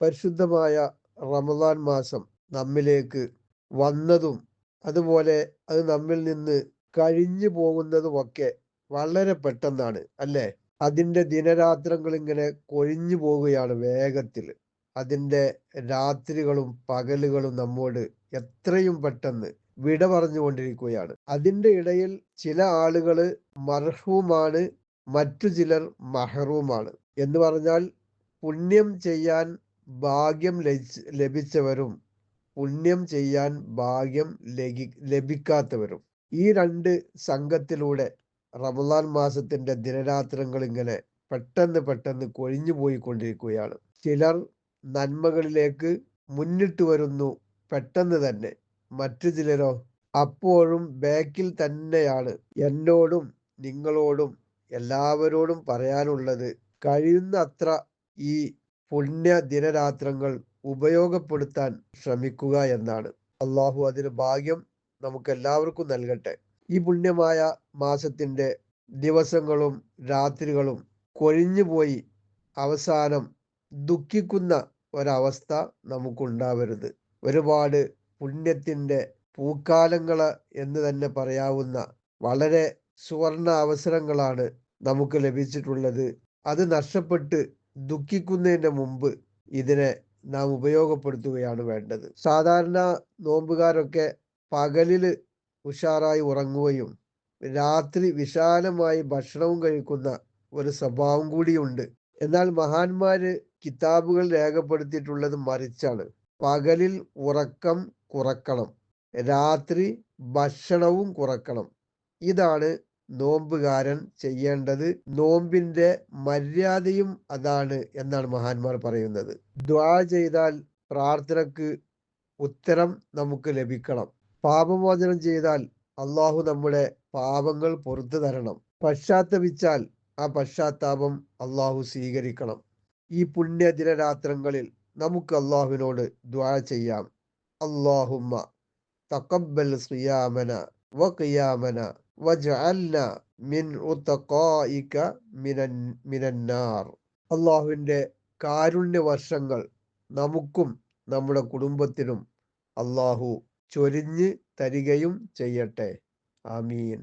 പരിശുദ്ധമായ റമദാൻ മാസം നമ്മിലേക്ക് വന്നതും അതുപോലെ അത് നമ്മിൽ നിന്ന് കഴിഞ്ഞു പോകുന്നതുമൊക്കെ വളരെ പെട്ടെന്നാണ് അല്ലേ? അതിൻ്റെ ദിനരാത്രങ്ങൾ ഇങ്ങനെ കൊഴിഞ്ഞു പോവുകയാണ് വേഗത്തിൽ. അതിൻ്റെ രാത്രികളും പകലുകളും നമ്മോട് എത്രയും പെട്ടെന്ന് വിട പറഞ്ഞുകൊണ്ടിരിക്കുകയാണ്. അതിൻ്റെ ഇടയിൽ ചില ആളുകൾ മർഹൂമാണ്, മറ്റു ചിലർ മഹറൂമാണ്. എന്ന് പറഞ്ഞാൽ പുണ്യം ചെയ്യാൻ ഭാഗ്യം ലഭിച്ചവരും പുണ്യം ചെയ്യാൻ ഭാഗ്യം ലഭിക്കാത്തവരും, ഈ രണ്ട് സംഘത്തിലൂടെ റമദാൻ മാസത്തിന്റെ ദിനരാത്രങ്ങൾ ഇങ്ങനെ പെട്ടെന്ന് പെട്ടെന്ന് കൊഴിഞ്ഞു പോയിക്കൊണ്ടിരിക്കുകയാണ്. ചിലർ നന്മകളിലേക്ക് മുന്നിട്ട് വരുന്നു പെട്ടെന്ന് തന്നെ, മറ്റു ചിലരോ അപ്പോഴും ബാക്കിൽ തന്നെയാണ്. എന്നോടും നിങ്ങളോടും എല്ലാവരോടും പറയാനുള്ളത്, കഴിയുന്ന അത്ര ഈ പുണ്യ ദിനരാത്രങ്ങൾ ഉപയോഗപ്പെടുത്താൻ ശ്രമിക്കുക എന്നാണ്. അള്ളാഹു അതിന് ഭാഗ്യം നമുക്ക് എല്ലാവർക്കും നൽകട്ടെ. ഈ പുണ്യമായ മാസത്തിന്റെ ദിവസങ്ങളും രാത്രികളും കൊഴിഞ്ഞുപോയി അവസാനം ദുഃഖിക്കുന്ന ഒരവസ്ഥ നമുക്കുണ്ടാവരുത്. ഒരുപാട് പുണ്യത്തിന്റെ പൂക്കാലങ്ങൾ എന്ന് തന്നെ പറയാവുന്ന വളരെ സുവർണ അവസരങ്ങളാണ് നമുക്ക് ലഭിച്ചിട്ടുള്ളത്. അത് നഷ്ടപ്പെട്ട് ദുഃഖിക്കുന്നതിന് മുമ്പ് ഇതിനെ നാം ഉപയോഗപ്പെടുത്തുകയാണ് വേണ്ടത്. സാധാരണ നോമ്പുകാരൊക്കെ പകലില് ഉഷാറായി ഉറങ്ങുകയും രാത്രി വിശാലമായി ഭക്ഷണവും കഴിക്കുന്ന ഒരു സ്വഭാവം കൂടിയുണ്ട്. എന്നാൽ മഹാന്മാര് കിതാബുകൾ രേഖപ്പെടുത്തിയിട്ടുള്ളത് മറിച്ചാണ്. പകലിൽ ഉറക്കം കുറക്കണം, രാത്രി ഭക്ഷണവും കുറക്കണം. ഇതാണ് നോമ്പുകാരൻ ചെയ്യേണ്ടത്. നോമ്പിന്റെ മര്യാദയും അതാണ് എന്നാണ് മഹാന്മാർ പറയുന്നത്. ദുആ ചെയ്താൽ പ്രാർത്ഥനക്ക് ഉത്തരം നമുക്ക് ലഭിക്കണം. പാപമോചനം ചെയ്താൽ അള്ളാഹു നമ്മുടെ പാപങ്ങൾ പുറത്തു തരണം. പശ്ചാത്തപിച്ചാൽ ആ പശ്ചാത്താപം അള്ളാഹു സ്വീകരിക്കണം. ഈ പുണ്യ ദിനരാത്രങ്ങളിൽ നമുക്ക് അള്ളാഹുവിനോട് ദുആ ചെയ്യാം. അല്ലാഹുമ്മ തഖബ്ബൽ സിയാമന വ ഖിയാമന വജ്അൽന മിൻ ഉതഖായിക മിനന്നാർ. അള്ളാഹുവിൻ്റെ കാരുണ്യ വർഷങ്ങൾ നമുക്കും നമ്മുടെ കുടുംബത്തിനും അള്ളാഹു ചൊരിഞ്ഞ് തരികയും ചെയ്യട്ടെ. ആമീൻ.